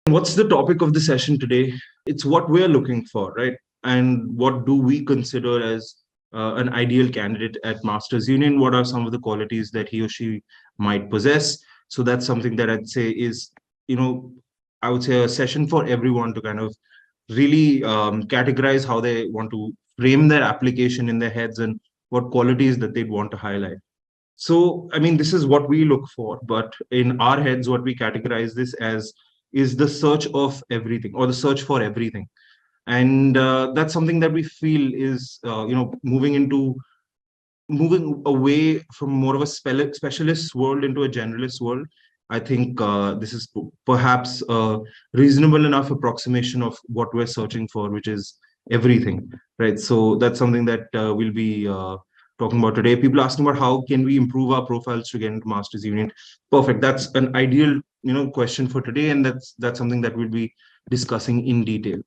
What's the topic of the session today? It's what we're looking for, right? And what do we consider as an ideal candidate at Masters Union? What are some of the qualities that he or she might possess? So that's something that I'd say is, you know, I would say a session for everyone to kind of really categorize how they want to frame their application in their heads and what qualities that they'd want to highlight. So, I mean, this is what we look for, but in our heads, what we categorize this as is the search of everything or the search for everything. And that's something that we feel is, moving away from more of a specialist world into a generalist world. I think this is perhaps a reasonable enough approximation of what we're searching for, which is everything, right? So that's something that we'll be talking about today. People asking about how can we improve our profiles to get into Masters Union. Perfect. That's an ideal, question for today, and that's something that we'll be discussing in detail.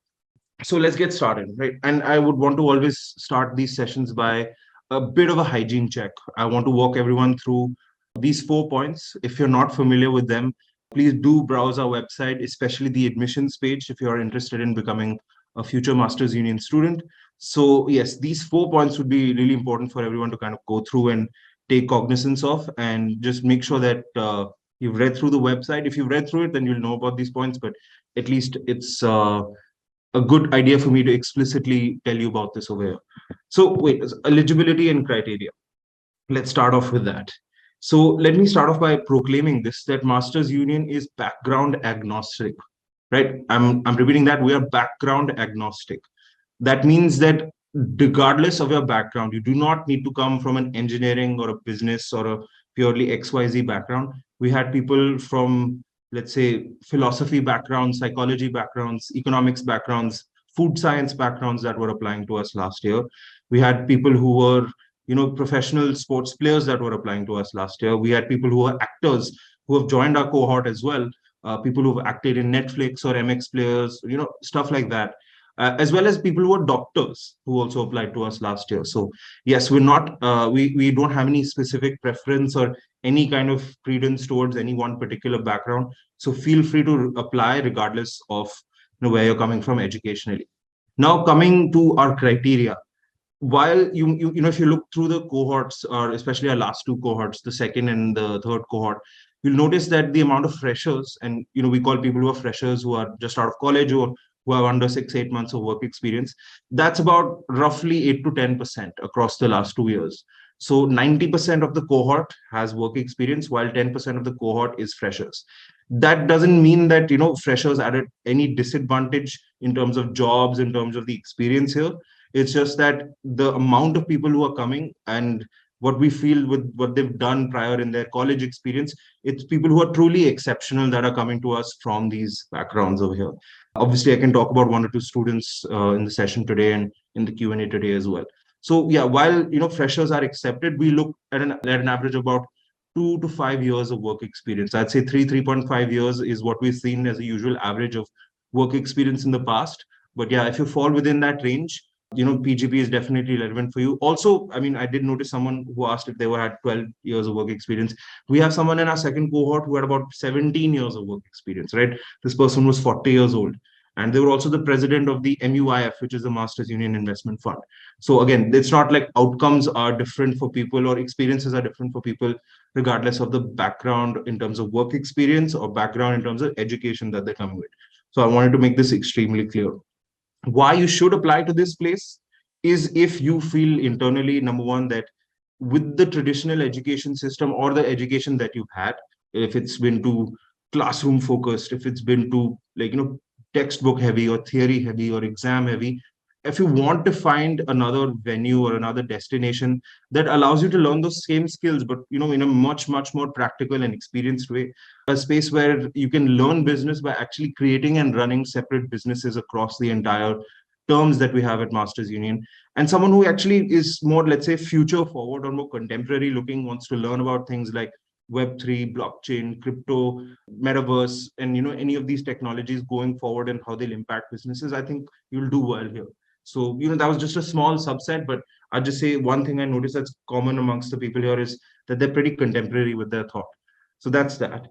So let's get started, right? And I would want to always start these sessions by a bit of a hygiene check. I want to walk everyone through these 4 points. If you're not familiar with them, please do browse our website, especially the admissions page if you're interested in becoming a future Masters Union student. So yes, these 4 points would be really important for everyone to kind of go through and take cognizance of, and just make sure that you've read through the website. If you've read through it, then you'll know about these points, but at least it's a good idea for me to explicitly tell you about this over here. So wait, eligibility and criteria. Let's start off with that. So let me start off by proclaiming this, that Masters Union is background agnostic, right? I'm repeating that we are background agnostic. That means that regardless of your background, you do not need to come from an engineering or a business or a purely XYZ background. We had people from, let's say, philosophy backgrounds, psychology backgrounds, economics backgrounds, food science backgrounds that were applying to us last year. We had people who were, professional sports players that were applying to us last year. We had people who were actors who have joined our cohort as well. People who've acted in Netflix or MX players, stuff like that, as well as people who are doctors who also applied to us last year. So yes, we're not we don't have any specific preference or any kind of credence towards any one particular background. So feel free to apply regardless of where you're coming from educationally. Now coming to our criteria, while if you look through the cohorts, or especially our last two cohorts, the second and the third cohort, you'll notice that the amount of freshers, and we call people who are freshers who are just out of college or who have under 6-8 months of work experience, that's about roughly 8 to 10% across the last 2 years. So 90% of the cohort has work experience, while 10% of the cohort is freshers. That doesn't mean that freshers are at any disadvantage in terms of jobs, in terms of the experience here. It's just that the amount of people who are coming and what we feel with what they've done prior in their college experience, it's people who are truly exceptional that are coming to us from these backgrounds over here. Obviously, I can talk about one or two students in the session today and in the Q&A today as well. So yeah, while freshers are accepted, we look at an average of about 2 to 5 years of work experience. I'd say 3.5 years is what we've seen as a usual average of work experience in the past. But yeah, if you fall within that range, PGP is definitely relevant for you. Also, I mean, I did notice someone who asked if they were had 12 years of work experience. We have someone in our second cohort who had about 17 years of work experience, right? This person was 40 years old. And they were also the president of the MUIF, which is the Masters Union Investment Fund. So again, it's not like outcomes are different for people or experiences are different for people, regardless of the background in terms of work experience or background in terms of education that they're coming with. So I wanted to make this extremely clear. Why you should apply to this place is if you feel internally, number one, that with the traditional education system or the education that you've had, if it's been too classroom focused, if it's been too textbook heavy or theory heavy or exam heavy, if you want to find another venue or another destination that allows you to learn those same skills, but in a much more practical and experienced way, a space where you can learn business by actually creating and running separate businesses across the entire terms that we have at Masters Union, and someone who actually is more, let's say, future forward or more contemporary looking, wants to learn about things like Web3, blockchain, crypto, metaverse, and any of these technologies going forward and how they'll impact businesses, I think you'll do well here. So, that was just a small subset, but I'll just say one thing I noticed that's common amongst the people here is that they're pretty contemporary with their thought. So that's that.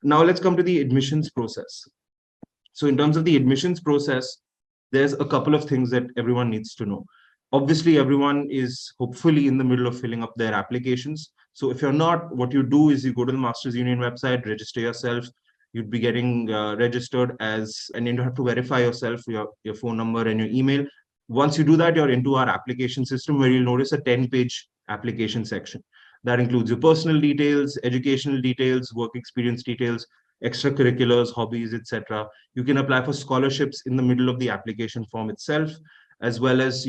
Now let's come to the admissions process. So in terms of the admissions process, there's a couple of things that everyone needs to know. Obviously, everyone is hopefully in the middle of filling up their applications. So if you're not, what you do is you go to the Masters Union website, register yourself. You'd be getting registered as, and you have to verify yourself, your phone number and your email. Once you do that, you're into our application system where you'll notice a 10-page application section. That includes your personal details, educational details, work experience details, extracurriculars, hobbies, etc. You can apply for scholarships in the middle of the application form itself, as well as,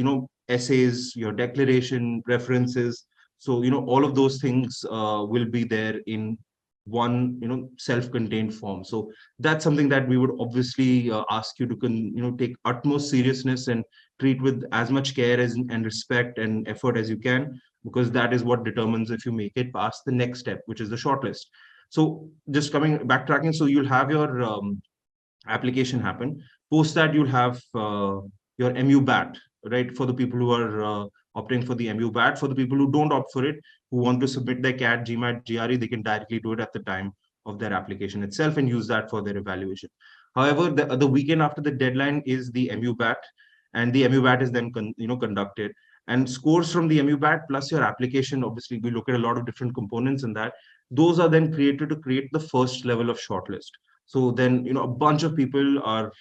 essays, your declaration, references. So, all of those things will be there in one, self-contained form. So that's something that we would obviously ask you to, take utmost seriousness and treat with as much care and respect and effort as you can, because that is what determines if you make it past the next step, which is the shortlist. So just backtracking, so you'll have your application happen. Post that, you'll have your MU BAT, right? For the people who are opting for the MU BAT. For the people who don't opt for it, who want to submit their CAT, GMAT, GRE, they can directly do it at the time of their application itself and use that for their evaluation. However, the weekend after the deadline is the MU BAT, and the MU BAT is then conducted. And scores from the MU BAT plus your application, obviously, we look at a lot of different components in that. Those are then created to create the first level of shortlist. So then, a bunch of people are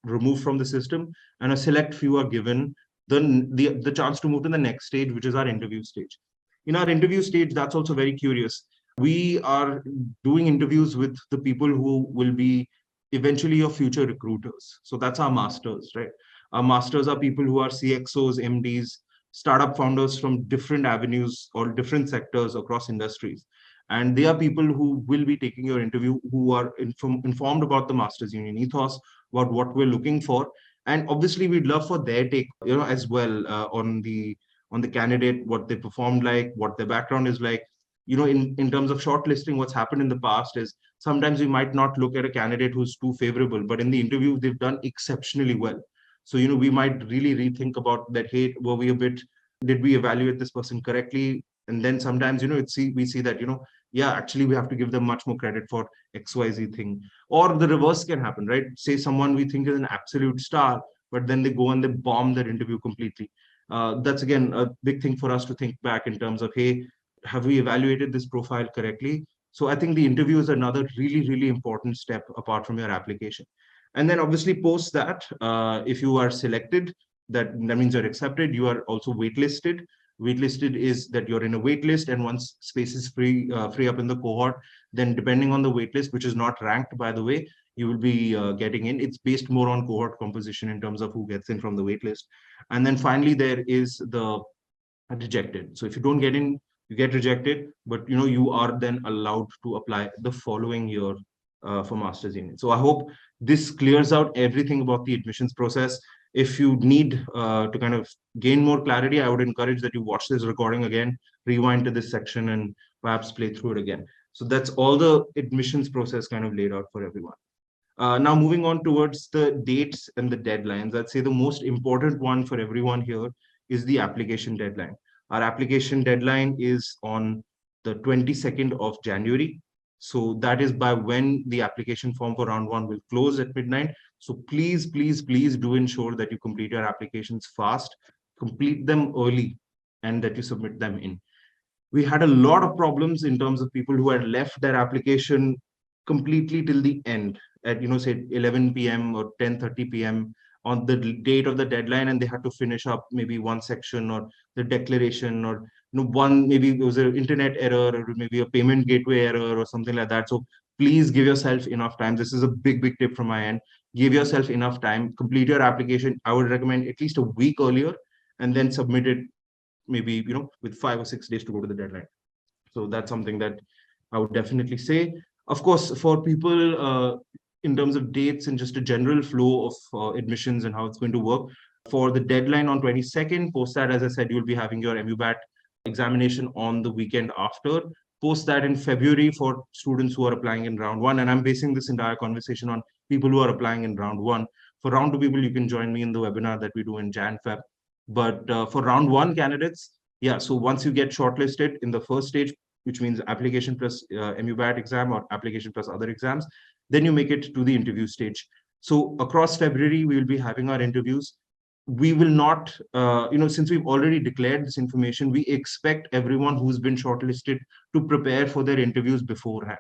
removed from the system, and a select few are given the chance to move to the next stage, which is our interview stage. In our interview stage, that's also very curious. We are doing interviews with the people who will be eventually your future recruiters. So that's our masters, right? Our masters are people who are CXOs, MDs, startup founders from different avenues or different sectors across industries. And they are people who will be taking your interview, who are informed about the Masters Union ethos, about what we're looking for. And obviously, we'd love for their take, as well on the candidate, what they performed like, what their background is like. In terms of shortlisting, what's happened in the past is sometimes we might not look at a candidate who's too favorable, but in the interview, they've done exceptionally well. So, we might really rethink about that. Hey, did we evaluate this person correctly? And then sometimes, we see that, yeah, actually, we have to give them much more credit for XYZ thing. Or the reverse can happen, right? Say someone we think is an absolute star, but then they go and they bomb their interview completely. That's again a big thing for us to think back in terms of, hey, have we evaluated this profile correctly? So I think the interview is another really, really important step apart from your application. And then obviously post that, if you are selected, that means you're accepted. You are also waitlisted. Waitlisted is that you're in a waitlist, and once space is free up in the cohort, then depending on the waitlist, which is not ranked, by the way, you will be getting in. It's based more on cohort composition in terms of who gets in from the waitlist. And then finally, there is the rejected. So if you don't get in, you get rejected, but you are then allowed to apply the following year for Masters Union. So I hope this clears out everything about the admissions process. If you need to kind of gain more clarity, I would encourage that you watch this recording again, rewind to this section, and perhaps play through it again. So that's all the admissions process kind of laid out for everyone. Now moving on towards the dates and the deadlines, I'd say the most important one for everyone here is the application deadline. Our application deadline is on the 22nd of January. So that is by when the application form for round one will close at midnight. So please, please, please do ensure that you complete your applications fast, complete them early, and that you submit them in. We had a lot of problems in terms of people who had left their application completely till the end at, say 11 p.m. or 10:30 p.m. on the date of the deadline, and they had to finish up maybe one section or the declaration, or maybe it was an internet error or maybe a payment gateway error or something like that. So please give yourself enough time. This is a big, big tip from my end. Give yourself enough time, complete your application. I would recommend at least a week earlier, and then submit it maybe with 5 or 6 days to go to the deadline. So that's something that I would definitely say. Of course, for people in terms of dates and just a general flow of admissions and how it's going to work, for the deadline on 22nd, post that, as I said, you'll be having your MUBAT examination on the weekend after. Post that in February for students who are applying in round one. And I'm basing this entire conversation on people who are applying in round one. For round two people, you can join me in the webinar that we do in Jan-Feb. But for round one candidates, yeah, so once you get shortlisted in the first stage, which means application plus MUBAT exam or application plus other exams, then you make it to the interview stage. So across February, we will be having our interviews. We will not, since we've already declared this information, we expect everyone who's been shortlisted to prepare for their interviews beforehand.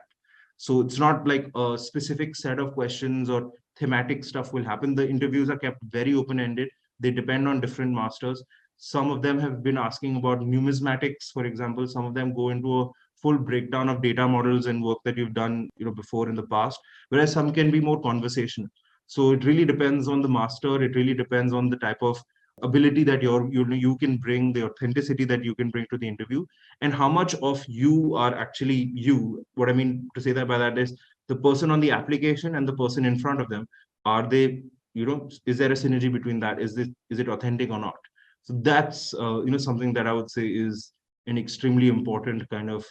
So it's not like a specific set of questions or thematic stuff will happen. The interviews are kept very open-ended. They depend on different masters. Some of them have been asking about numismatics, for example. Some of them go into a full breakdown of data models and work that you've done, before in the past, whereas some can be more conversational. So it really depends on the master. It really depends on the type of ability that you can bring, the authenticity that you can bring to the interview, and how much of you are actually you. What I mean to say that by that is the person on the application and the person in front of them. Are they, is there a synergy between that? Is it authentic or not? So that's something that I would say is an extremely important kind of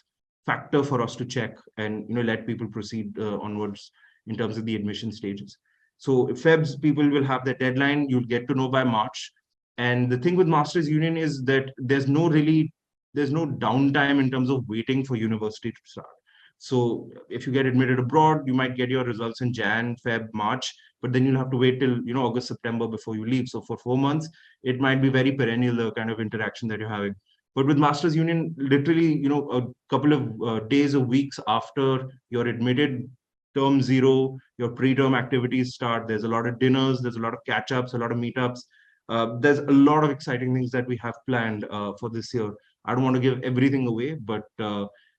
factor for us to check and let people proceed onwards in terms of the admission stages. So Feb's people will have the deadline. You'll get to know by March. And the thing with Masters Union is that there's no downtime in terms of waiting for university to start. So if you get admitted abroad, you might get your results in Jan, Feb, March, but then you'll have to wait till August, September before you leave. So for 4 months, it might be very perennial, the kind of interaction that you're having. But with Masters Union, literally, a couple of days or weeks after you're admitted, term zero, your pre-term activities start. There's a lot of dinners, there's a lot of catch-ups, a lot of meetups. There's a lot of exciting things that we have planned for this year. I don't want to give everything away, but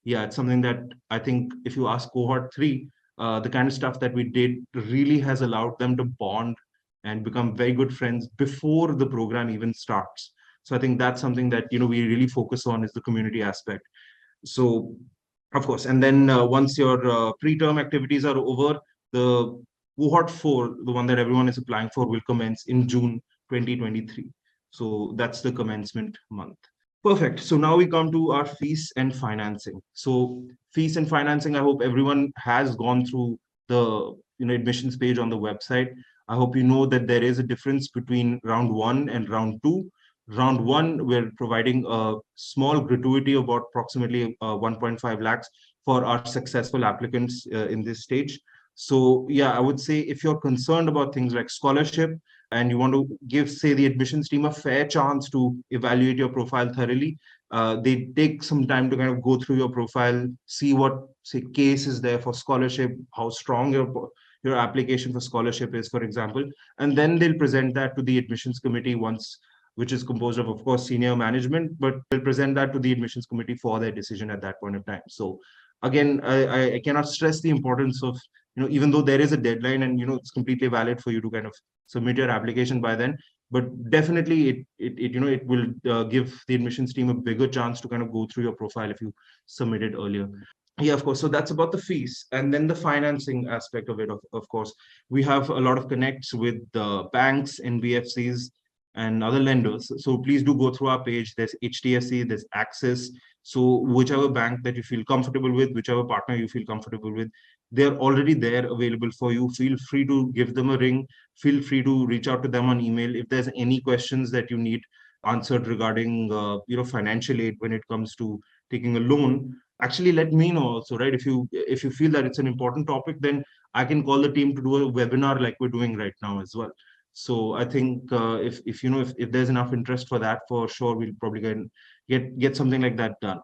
yeah, it's something that I think if you ask cohort 3, the kind of stuff that we did really has allowed them to bond and become very good friends before the program even starts. So I think that's something that we really focus on, is the community aspect. So of course, and then once your pre-term activities are over, the cohort 4, the one that everyone is applying for, will commence in June 2023. So that's the commencement month. Perfect. So now we come to our fees and financing. So fees and financing, I hope everyone has gone through the admissions page on the website. I hope you know that there is a difference between round 1 and round 2. Round 1, we're providing a small gratuity of about approximately 1.5 lakhs for our successful applicants in this stage. So yeah, I would say if you're concerned about things like scholarship and you want to give, say, the admissions team a fair chance to evaluate your profile thoroughly, they take some time to kind of go through your profile, see what, say, case is there for scholarship, how strong your application for scholarship is, for example, and then they'll present that to the admissions committee once, which is composed of course, senior management, but they'll present that to the admissions committee for their decision at that point of time. So again, I cannot stress the importance of, even though there is a deadline and, it's completely valid for you to kind of submit your application by then, but definitely it will give the admissions team a bigger chance to kind of go through your profile if you submit it earlier. Yeah, of course. So that's about the fees. And then the financing aspect of it, of course. We have a lot of connects with the banks, NBFCs, and other lenders. So please do go through our page. There's HDFC, there's Axis. So whichever bank that you feel comfortable with, whichever partner you feel comfortable with, they're already there available for you. Feel free to give them a ring. Feel free to reach out to them on email. If there's any questions that you need answered regarding, financial aid when it comes to taking a loan, actually let me know also, right? If you feel that it's an important topic, then I can call the team to do a webinar like we're doing right now as well. So I think if there's enough interest for that, for sure we'll probably get something like that done.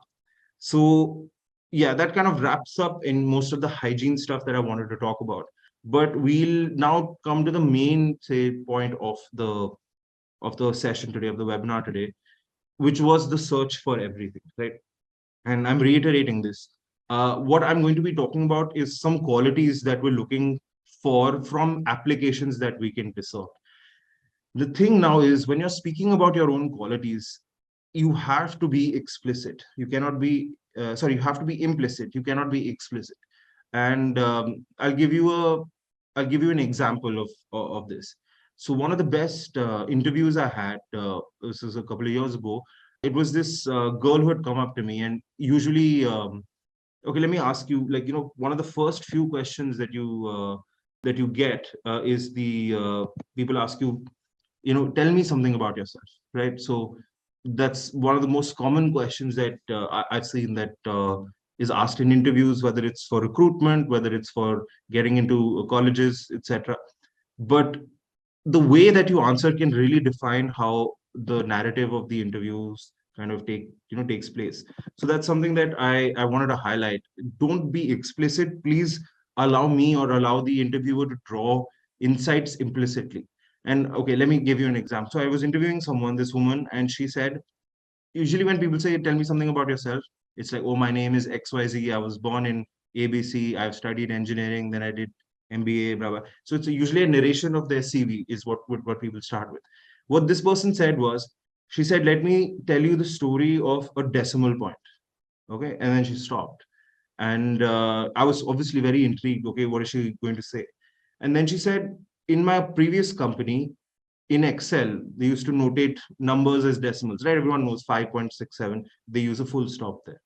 So yeah, that kind of wraps up in most of the hygiene stuff that I wanted to talk about. But we'll now come to the main, say, point of the session today, of the webinar today, which was the search for everything, right? And I'm reiterating this. What I'm going to be talking about is some qualities that we're looking for from applications that we can discern. The thing now is, when you're speaking about your own qualities, you have to be explicit. You cannot be, you have to be implicit. You cannot be explicit. And I'll give you an example of this. So one of the best interviews I had, this was a couple of years ago. It was this girl who had come up to me, and usually, okay, let me ask you, like, one of the first few questions that you get is the people ask you, tell me something about yourself, right? So that's one of the most common questions that I've seen that is asked in interviews, whether it's for recruitment, whether it's for getting into colleges, etc. but the way that you answer can really define how the narrative of the interviews kind of takes place. So that's something that I wanted to highlight. Don't be explicit. Please allow me or allow the interviewer to draw insights implicitly. And okay, let me give you an example. So I was interviewing someone, this woman, and she said, usually when people say, tell me something about yourself, it's like, oh, my name is XYZ. I was born in ABC. I've studied engineering. Then I did MBA, blah, blah. So it's usually a narration of their CV is what people start with. What this person said was, she said, let me tell you the story of a decimal point. Okay. And then she stopped. And I was obviously very intrigued. Okay, what is she going to say? And then she said, in my previous company, in Excel, they used to notate numbers as decimals, right? Everyone knows 5.67. They use a full stop there.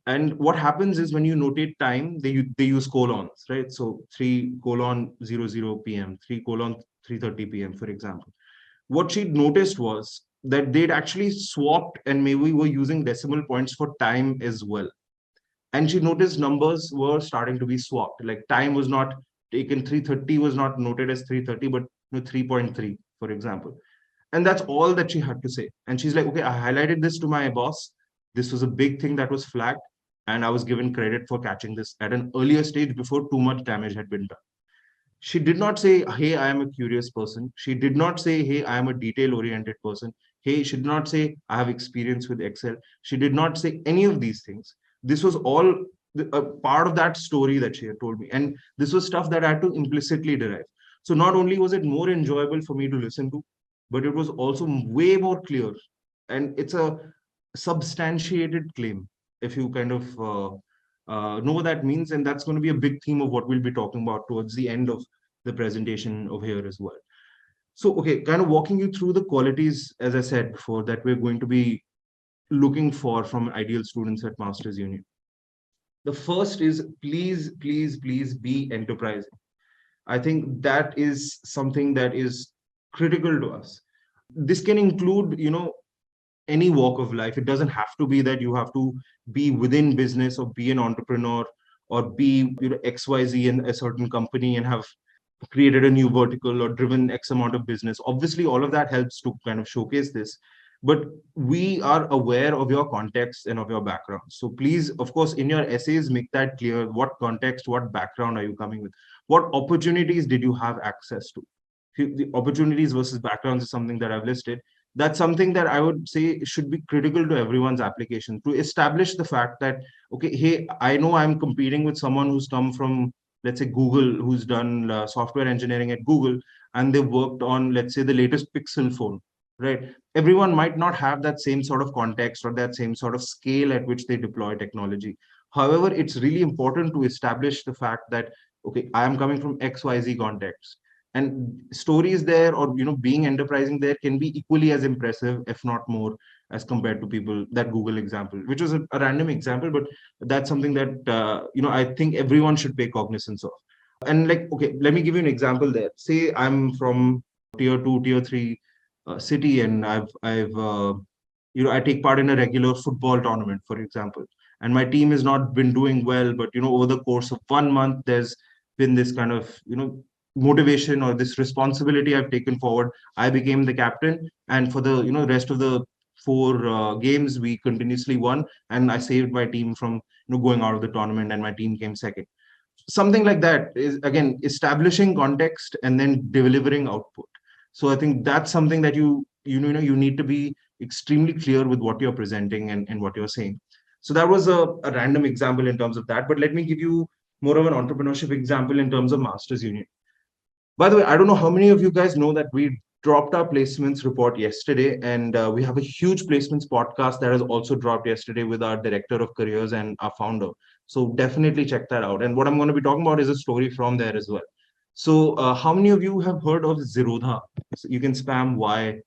And what happens is when you notate time, they use colons, right? So 3:00 p.m., 3:30 p.m., for example. What she noticed was that they'd actually swapped and maybe were using decimal points for time as well. And she noticed numbers were starting to be swapped. Like time was not taken, 3:30 was not noted as 3:30, but 3.3, for example. And that's all that she had to say. And she's like, okay, I highlighted this to my boss. This was a big thing that was flagged. And I was given credit for catching this at an earlier stage before too much damage had been done. She did not say, hey, I am a curious person. She did not say, hey, I am a detail oriented person. Hey, she did not say, I have experience with Excel. She did not say any of these things. This was all a part of that story that she had told me. And this was stuff that I had to implicitly derive. So not only was it more enjoyable for me to listen to, but it was also way more clear. And it's a substantiated claim, if you kind of know what that means. And that's going to be a big theme of what we'll be talking about towards the end of the presentation over here as well. So, okay, kind of walking you through the qualities, as I said before, that we're going to be looking for from ideal students at Masters Union. The first is please, please, please be enterprising. I think that is something that is critical to us. This can include, any walk of life. It doesn't have to be that you have to be within business or be an entrepreneur or be XYZ in a certain company and have created a new vertical or driven X amount of business. Obviously, all of that helps to kind of showcase this. But we are aware of your context and of your background. So please, of course, in your essays, make that clear. What context, what background are you coming with? What opportunities did you have access to? The opportunities versus backgrounds is something that I've listed. That's something that I would say should be critical to everyone's application to establish the fact that, okay, hey, I know I'm competing with someone who's come from, let's say, Google, who's done software engineering at Google, and they've worked on, let's say, the latest Pixel phone, right? Everyone might not have that same sort of context or that same sort of scale at which they deploy technology. However, it's really important to establish the fact that, okay, I am coming from XYZ context, and stories there, or being enterprising there, can be equally as impressive, if not more, as compared to people. That Google example, which was a random example, but that's something that I think everyone should pay cognizance of. And like, okay, let me give you an example there. Say I'm from tier 2, tier 3 city, and I take part in a regular football tournament, for example, and my team has not been doing well, but over the course of 1 month, there's been this kind of motivation or this responsibility I've taken forward. I became the captain, and for the rest of the four games, we continuously won, and I saved my team from going out of the tournament, and my team came second. Something like that is, again, establishing context and then delivering output. So I think that's something that you need to be extremely clear with what you're presenting and what you're saying. So that was a random example in terms of that, but let me give you more of an entrepreneurship example in terms of Masters Union. By the way, I don't know how many of you guys know that we dropped our placements report yesterday, and we have a huge placements podcast that has also dropped yesterday with our director of careers and our founder. So definitely check that out. And what I'm going to be talking about is a story from there as well. So how many of you have heard of Zerodha? So you can spam Y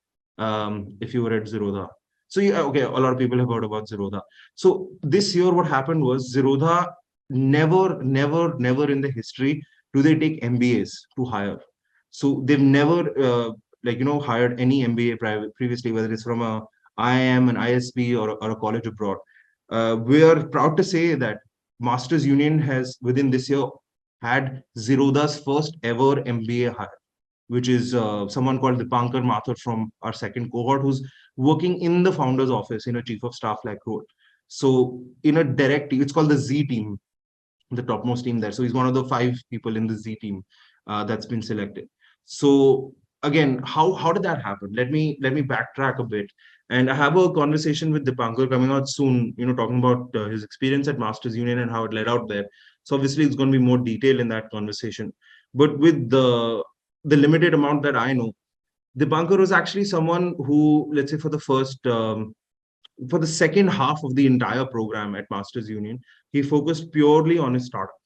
if you were at Zerodha. So okay, a lot of people have heard about Zerodha. So this year, what happened was Zerodha never, never, never in the history do they take MBAs to hire. So they've never hired any MBA previously, whether it's from a IIM, an ISB, or a college abroad. We are proud to say that Masters Union has, within this year, had Zerodha's first ever MBA hire. which is someone called Dipankar Mathur from our second cohort, who's working in the founder's office in a chief of staff like role. So in a direct, it's called the Z team, the topmost team there. So he's one of the 5 people in the Z team that's been selected. So again, how did that happen? Let me backtrack a bit. And I have a conversation with Dipankar coming out soon, talking about his experience at Masters Union and how it led out there. So obviously it's going to be more detail in that conversation. But with the limited amount that I know, Dipankar was actually someone who, let's say, for the second half of the entire program at Masters Union, he focused purely on his startup.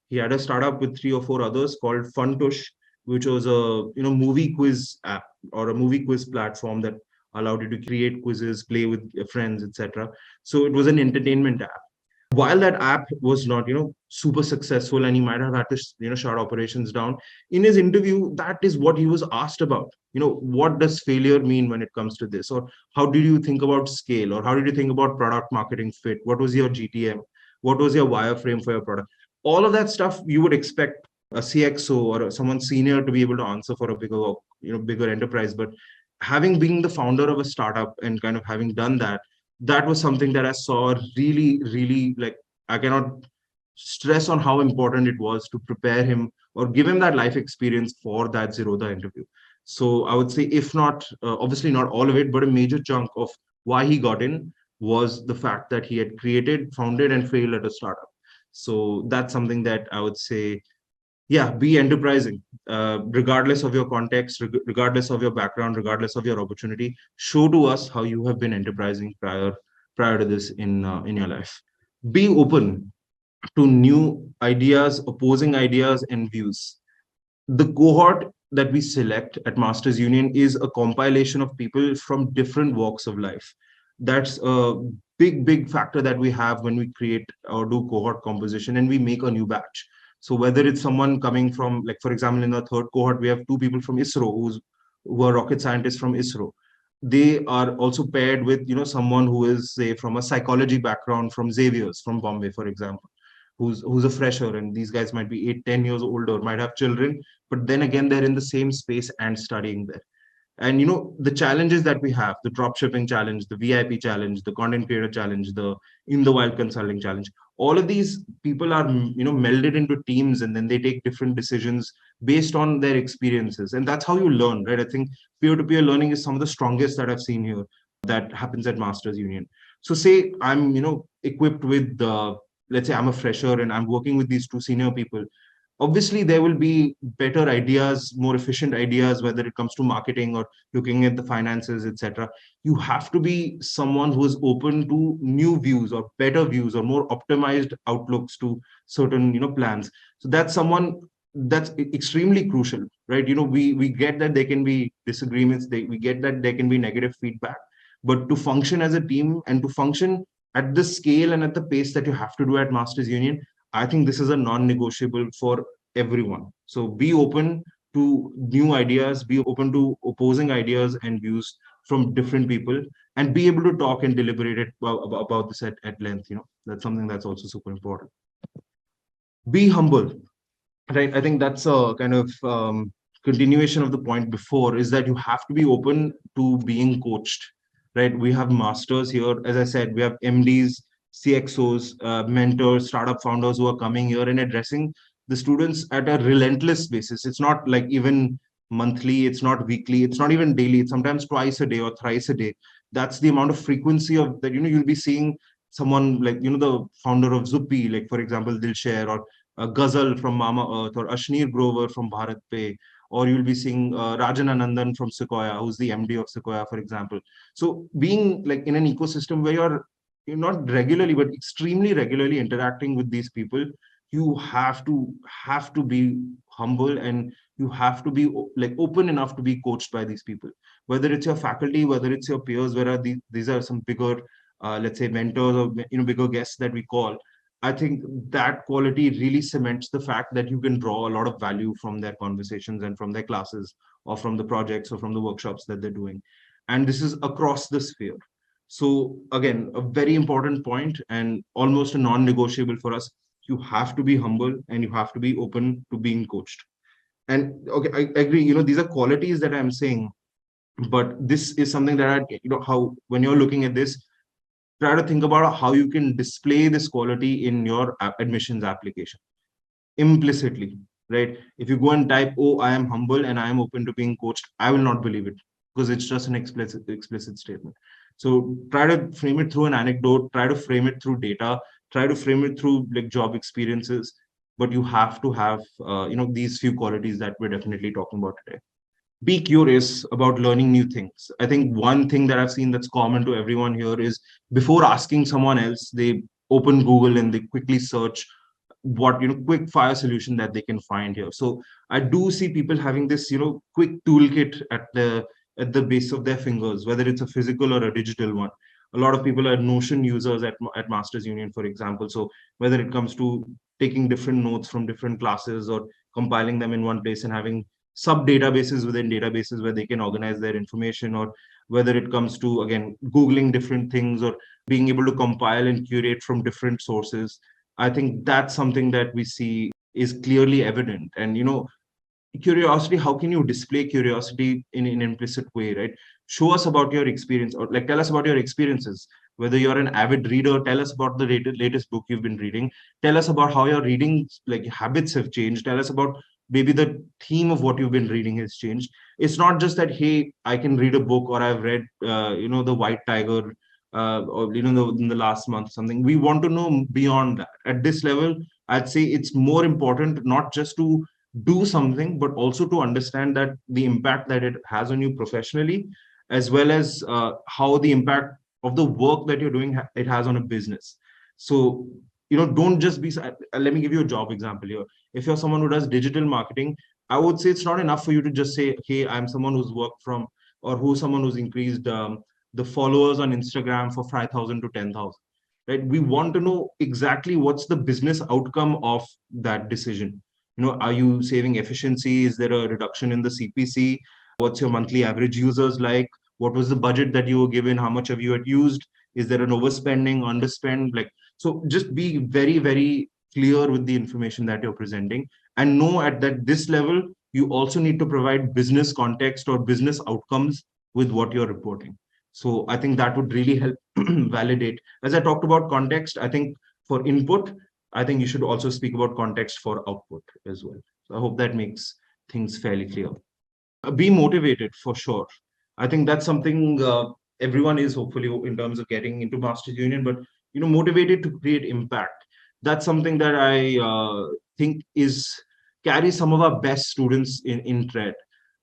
He had a startup with 3 or 4 others called Funtush, which was a movie quiz app or a movie quiz platform that allowed you to create quizzes, play with your friends, etc. So it was an entertainment app. While that app was not super successful, and he might have had to shut operations down, in his interview, that is what he was asked about. What does failure mean when it comes to this? Or how did you think about scale? Or how did you think about product marketing fit? What was your GTM? What was your wireframe for your product? All of that stuff you would expect a CXO or someone senior to be able to answer for a bigger enterprise. But having been the founder of a startup and kind of having done that, that was something that I saw really, really, like, I cannot stress on how important it was to prepare him or give him that life experience for that Zerodha interview. So I would say, if not, obviously not all of it, but a major chunk of why he got in was the fact that he had created, founded, and failed at a startup. So that's something that I would say, yeah, be enterprising, regardless of your context, regardless of your background, regardless of your opportunity. Show to us how you have been enterprising prior to this in your life. Be open to new ideas, opposing ideas, and views. The cohort that we select at Masters Union is a compilation of people from different walks of life. That's a big factor that we have when we create or do cohort composition and we make a new batch. So whether it's someone coming from, like, for example, in the third cohort, we have 2 people from ISRO who are rocket scientists from ISRO. They are also paired with someone who is, say, from a psychology background from Xavier's from Bombay, for example, who's a fresher, and these guys might be 8, 10 years older, might have children, but then again they're in the same space and studying there. And the challenges that we have, the drop shipping challenge, the VIP challenge, the content creator challenge, the in the wild consulting challenge, all of these people are melded into teams, and then they take different decisions based on their experiences, and that's how you learn, right? I think peer-to-peer learning is some of the strongest that I've seen here, that happens at Masters Union. So say I'm equipped with let's say I'm a fresher and I'm working with these 2 senior people. Obviously there will be better ideas, more efficient ideas, whether it comes to marketing or looking at the finances, etc. You have to be someone who is open to new views or better views or more optimized outlooks to certain plans. So that's someone that's extremely crucial, right? We get that there can be disagreements, we get that there can be negative feedback, but to function as a team and to function at the scale and at the pace that you have to do at Masters Union, I think this is a non-negotiable for everyone. So be open to new ideas, be open to opposing ideas and views from different people, and be able to talk and deliberate about this at length. That's something that's also super important. Be humble, right? I think that's a kind of continuation of the point before, is that you have to be open to being coached, right? We have masters here. As I said, we have MDs, CXOs, mentors, startup founders who are coming here and addressing the students at a relentless basis. It's not like even monthly, it's not weekly, it's not even daily, it's sometimes twice a day or thrice a day. That's the amount of frequency of that. You'll be seeing someone like the founder of Zuppy, like, for example, Dilshare, or Ghazal from Mama Earth, or Ashneer Grover from Bharat Pay, or you'll be seeing Rajan Anandan from Sequoia, who's the MD of Sequoia, for example. So being like in an ecosystem where you're not regularly, but extremely regularly interacting with these people, you have to be humble, and you have to be like open enough to be coached by these people, whether it's your faculty, whether it's your peers, where are these are some bigger, let's say, mentors, or bigger guests that we call. I think that quality really cements the fact that you can draw a lot of value from their conversations and from their classes, or from the projects, or from the workshops that they're doing. And this is across the sphere. So again, a very important point and almost a non-negotiable for us. You have to be humble and you have to be open to being coached. And okay, I agree, these are qualities that I'm saying, but this is something that how when you're looking at this, try to think about how you can display this quality in your admissions application implicitly, right? If you go and type, oh, I am humble and I am open to being coached, I will not believe it, because it's just an explicit statement. So try to frame it through an anecdote, try to frame it through data, try to frame it through like job experiences, but you have to have these few qualities that we're definitely talking about today. Be curious about learning new things. I think one thing that I've seen that's common to everyone here is, before asking someone else, they open Google and they quickly search what quick fire solution that they can find here. So I do see people having this quick toolkit at the base of their fingers, whether it's a physical or a digital one. A lot of people are Notion users at Masters Union, for example. So whether it comes to taking different notes from different classes or compiling them in one place and having sub databases within databases where they can organize their information, or whether it comes to, again, Googling different things or being able to compile and curate from different sources. I think that's something that we see is clearly evident. And curiosity, how can you display curiosity in an implicit way, right? Show us about your experience, or like tell us about your experiences. Whether you're an avid reader, tell us about the latest book you've been reading. Tell us about how your reading like habits have changed. Tell us about maybe the theme of what you've been reading has changed. It's not just that, hey, I can read a book, or I've read the White Tiger, or in the last month something. We want to know beyond that. At this level, I'd say it's more important not just to do something, but also to understand that the impact that it has on you professionally, as well as how the impact of the work that you're doing it has on a business. So don't just be. Let me give you a job example here. If you're someone who does digital marketing, I would say it's not enough for you to just say, hey, I'm someone who's worked from, or who's someone who's increased the followers on Instagram for 5,000 to 10,000. Right? We want to know exactly what's the business outcome of that decision. Are you saving efficiency? Is there a reduction in the CPC? What's your monthly average users like? What was the budget that you were given? How much have you had used? Is there an overspending, underspend? Like, so just be very, very clear with the information that you're presenting, and know at that this level, you also need to provide business context or business outcomes with what you're reporting. So I think that would really help validate. As I talked about context, I think for input, I think you should also speak about context for output as well. So I hope that makes things fairly clear. Be motivated for sure. I think that's something everyone is, hopefully, in terms of getting into Masters Union, but motivated to create impact. That's something that I think is carries some of our best students in TRED.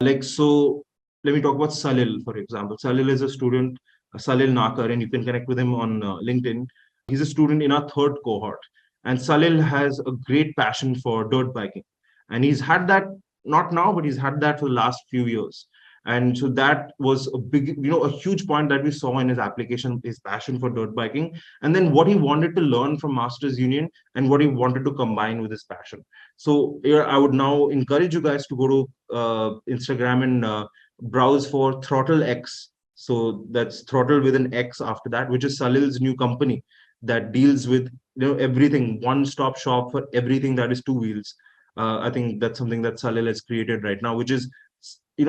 Like, so let me talk about Salil, for example. Salil is a student, Salil Nakar, and you can connect with him on LinkedIn. He's a student in our third cohort. And Salil has a great passion for dirt biking. And he's had that, not now, but he's had that for the last few years. And so that was a big, a huge point that we saw in his application, his passion for dirt biking, and then what he wanted to learn from Masters Union and what he wanted to combine with his passion. So here, I would now encourage you guys to go to Instagram and browse for Throttle X. So that's Throttle with an X after that, which is Salil's new company that deals with everything, one-stop shop for everything that is two wheels. I think that's something that Salil has created right now, which is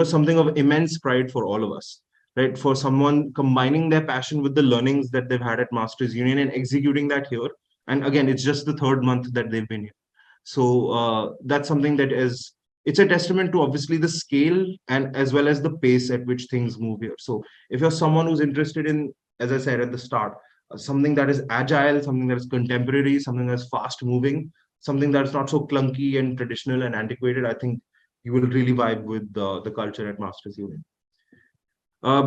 something of immense pride for all of us, right? For someone combining their passion with the learnings that they've had at Masters Union and executing that here. And again, it's just the third month that they've been here. So that's something that is, it's a testament to obviously the scale and as well as the pace at which things move here. So if you're someone who's interested in, as I said at the start, something that is agile, something that is contemporary, something that's fast moving, something that's not so clunky and traditional and antiquated, I think you will really vibe with the culture at Masters Union.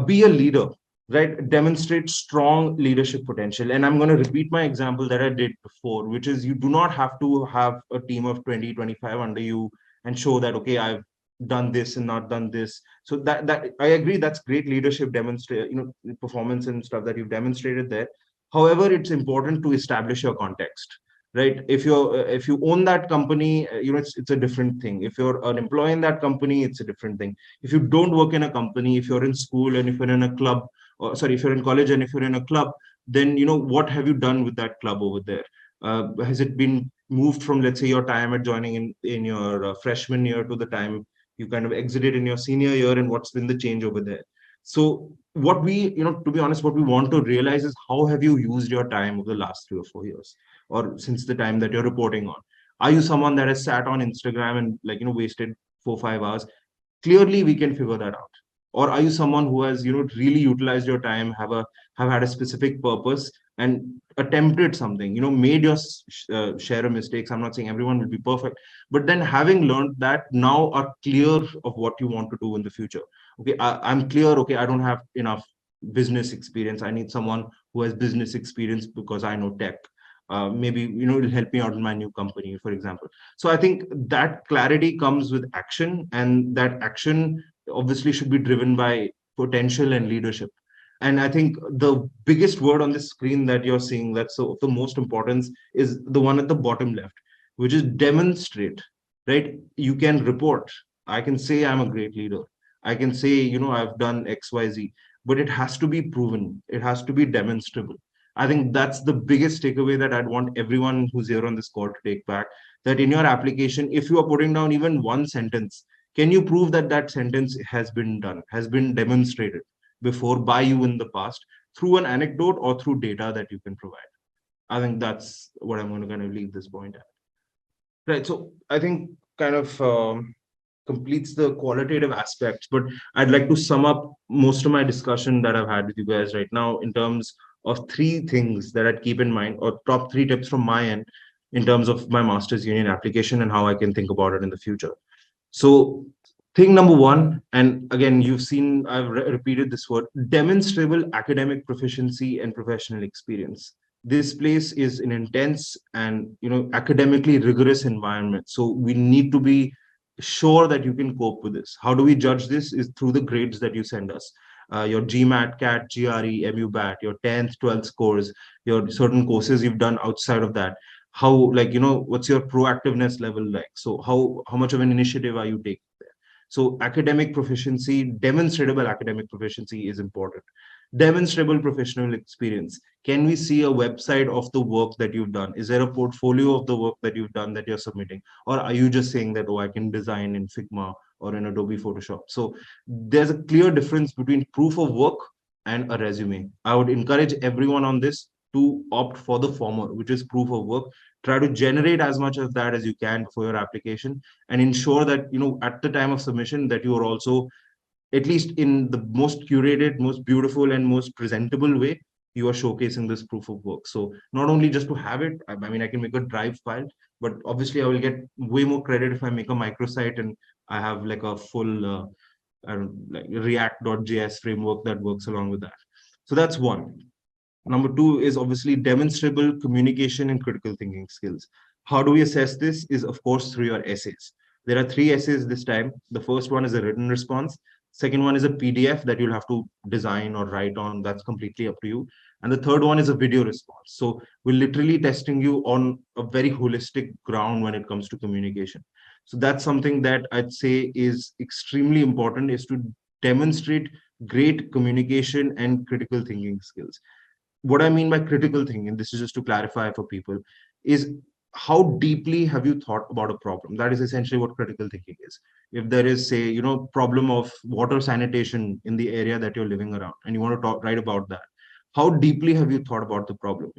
Be a leader, right? Demonstrate strong leadership potential. And I'm going to repeat my example that I did before, which is you do not have to have a team of 20, 25 under you and show that, okay, I've done this and not done this. So that I agree, that's great leadership demonstrate, performance and stuff that you've demonstrated there. However, it's important to establish your context, right? If you own that company, it's a different thing. If you're an employee in that company, it's a different thing. If you don't work in a company, if you're in school and if you're in a club, or sorry, if you're in college and if you're in a club, then what have you done with that club over there? Has it been moved from, let's say, your time at joining in your freshman year to the time you kind of exited in your senior year, and what's been the change over there. So what we, to be honest, what we want to realize is how have you used your time over the last 3 or 4 years, or since the time that you're reporting on. Are you someone that has sat on Instagram and, like, wasted 4 5 hours? Clearly we can figure that out. Or are you someone who has, really utilized your time, have had a specific purpose, and attempted something, made your share of mistakes. I'm not saying everyone will be perfect, but then having learned that, now are clear of what you want to do in the future. Okay, I'm clear. Okay, I don't have enough business experience. I need someone who has business experience because I know tech. Maybe, it'll help me out in my new company, for example. So I think that clarity comes with action, and that action obviously should be driven by potential and leadership. And I think the biggest word on the screen that you're seeing, that's of the most importance, is the one at the bottom left, which is demonstrate. Right? You can report. I can say I'm a great leader. I can say, I've done XYZ, but it has to be proven. It has to be demonstrable. I think that's the biggest takeaway that I'd want everyone who's here on this call to take back. That in your application, if you are putting down even one sentence, can you prove that that sentence has been done, has been demonstrated before by you in the past, through an anecdote or through data that you can provide? I think that's what I'm going to kind of leave this point at. Right. So I think kind of completes the qualitative aspects, but I'd like to sum up most of my discussion that I've had with you guys right now in terms of three things that I'd keep in mind, or top three tips from my end in terms of my master's union application and how I can think about it in the future. So, thing number one, and again, you've seen, I've repeated this word: demonstrable academic proficiency and professional experience. This place is an intense and, academically rigorous environment. So we need to be sure that you can cope with this. How do we judge this? Is through the grades that you send us. Your GMAT, CAT, GRE, MUBAT, your 10th, 12th scores, your certain courses you've done outside of that. How, like, what's your proactiveness level like? So how much of an initiative are you taking there? So academic proficiency, demonstrable academic proficiency is important. Demonstrable professional experience. Can we see a website of the work that you've done? Is there a portfolio of the work that you've done that you're submitting? Or are you just saying that, oh, I can design in Figma or in Adobe Photoshop? So there's a clear difference between proof of work and a resume. I would encourage everyone on this to opt for the former, which is proof of work. Try to generate as much of that as you can for your application, and ensure that, at the time of submission, that you are also, at least in the most curated, most beautiful, and most presentable way, you are showcasing this proof of work. So not only just to have it, I mean, I can make a drive file, but obviously I will get way more credit if I make a microsite and I have like a full like React.js framework that works along with that. So that's one. Number two is obviously demonstrable communication and critical thinking skills. How do we assess this? Is, of course, through your essays. There are three essays this time. The first one is a written response. Second one is a PDF that you'll have to design or write on. That's completely up to you. And the third one is a video response. So we're literally testing you on a very holistic ground when it comes to communication. So that's something that I'd say is extremely important, is to demonstrate great communication and critical thinking skills. What I mean by critical thinking, this is just to clarify for people, is how deeply have you thought about a problem? That is essentially what critical thinking is. If there is, say, problem of water sanitation in the area that you're living around, and you want to write about that, how deeply have you thought about the problem?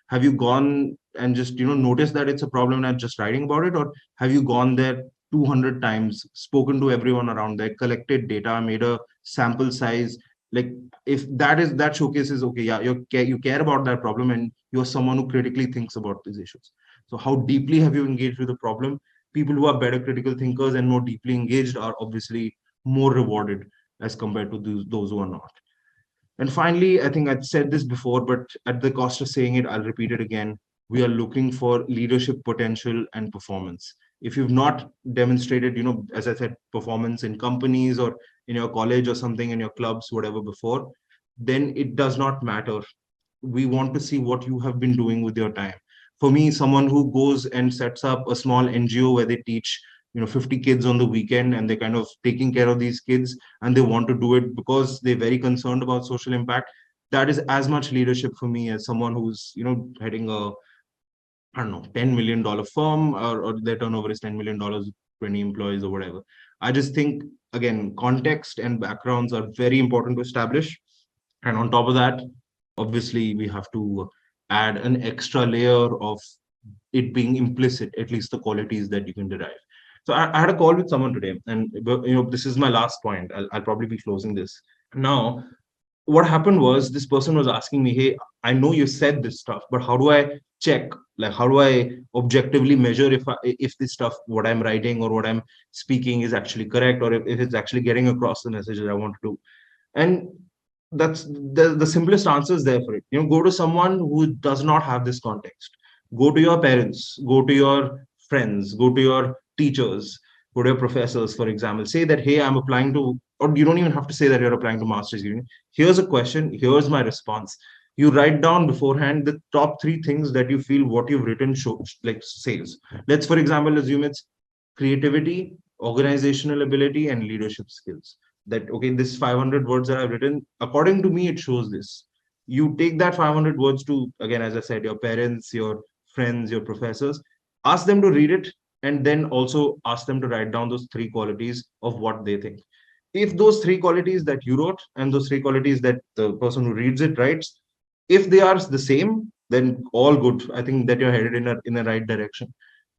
Have you gone and just, noticed that it's a problem and just writing about it? Or have you gone there 200 times, spoken to everyone around there, collected data, made a sample size? Like, if that showcases, okay, yeah, you care about that problem, and you're someone who critically thinks about these issues. So how deeply have you engaged with the problem? People who are better critical thinkers and more deeply engaged are obviously more rewarded as compared to those who are not. And finally, I think I'd said this before, but at the cost of saying it, I'll repeat it again. We are looking for leadership potential and performance. If you've not demonstrated, as I said, performance in companies or in your college or something, in your clubs, whatever before, then it does not matter. We want to see what you have been doing with your time. For me, someone who goes and sets up a small NGO where they teach 50 kids on the weekend, and they're kind of taking care of these kids, and they want to do it because they're very concerned about social impact, that is as much leadership for me as someone who's heading a I don't know, $10 million firm, or their turnover is $10 million, 20 employees or whatever. I just think, again, context and backgrounds are very important to establish. And on top of that, obviously, we have to add an extra layer of it being implicit, at least the qualities that you can derive. So I had a call with someone today, and this is my last point. I'll probably be closing this. Now, what happened was this person was asking me, hey, I know you said this stuff, but how do I check? Like, how do I objectively measure if this stuff, what I'm writing or what I'm speaking is actually correct, or if it's actually getting across the message that I want to do? And that's the simplest answer is there for it. Go to someone who does not have this context. Go to your parents, go to your friends, go to your teachers, go to your professors, for example. Say that, hey, I'm applying to, or you don't even have to say that you're applying to master's degree. Here's a question, here's my response. You write down beforehand the top three things that you feel what you've written shows, like says. Let's, for example, assume it's creativity, organizational ability, and leadership skills. That, okay, this 500 words that I've written, according to me, it shows this. You take that 500 words to, again, as I said, your parents, your friends, your professors, ask them to read it, and then also ask them to write down those three qualities of what they think. If those three qualities that you wrote and those three qualities that the person who reads it writes, if they are the same, then all good. I think that you're headed in a right direction.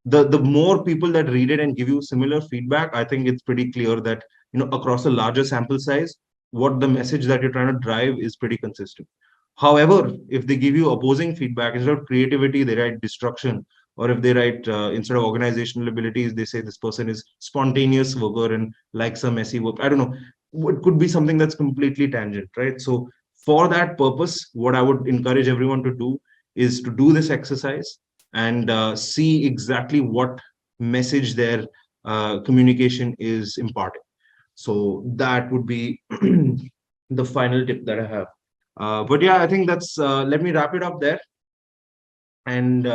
The more people that read it and give you similar feedback, I think it's pretty clear that, across a larger sample size, what the message that you're trying to drive is pretty consistent. However, if they give you opposing feedback, instead of creativity they write destruction, or if they write, instead of organizational abilities, they say this person is spontaneous worker and likes a messy work, I don't know, it could be something that's completely tangent, right? So for that purpose, what I would encourage everyone to do is to do this exercise and see exactly what message their communication is imparting. So that would be the final tip that I have. But yeah, I think that's, let me wrap it up there. And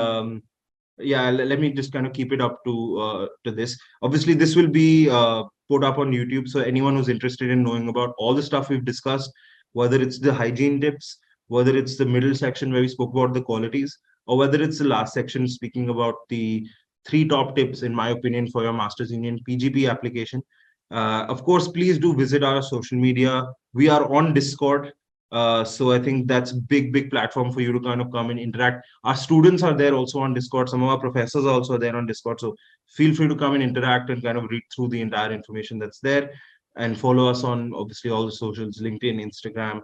yeah, let me just kind of keep it up to this. Obviously, this will be put up on YouTube. So anyone who's interested in knowing about all the stuff we've discussed, whether it's the hygiene tips, whether it's the middle section where we spoke about the qualities, or whether it's the last section speaking about the three top tips, in my opinion, for your Masters Union PGP application. Of course, please do visit our social media. We are on Discord. So I think that's big platform for you to kind of come and interact. Our students are there also on Discord. Some of our professors are also there on Discord. So feel free to come and interact and kind of read through the entire information that's there, and follow us on obviously all the socials: LinkedIn, Instagram,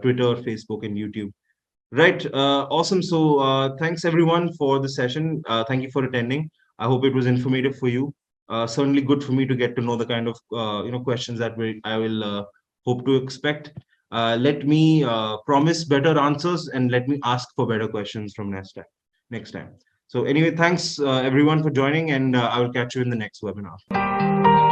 Twitter, Facebook, and YouTube. Right. Awesome. So thanks everyone for the session. Thank you for attending. I hope it was informative for you. Certainly good for me to get to know the kind of questions that I will hope to expect. Let me promise better answers, and let me ask for better questions from next time. Next time. So anyway, thanks everyone for joining, and I will catch you in the next webinar.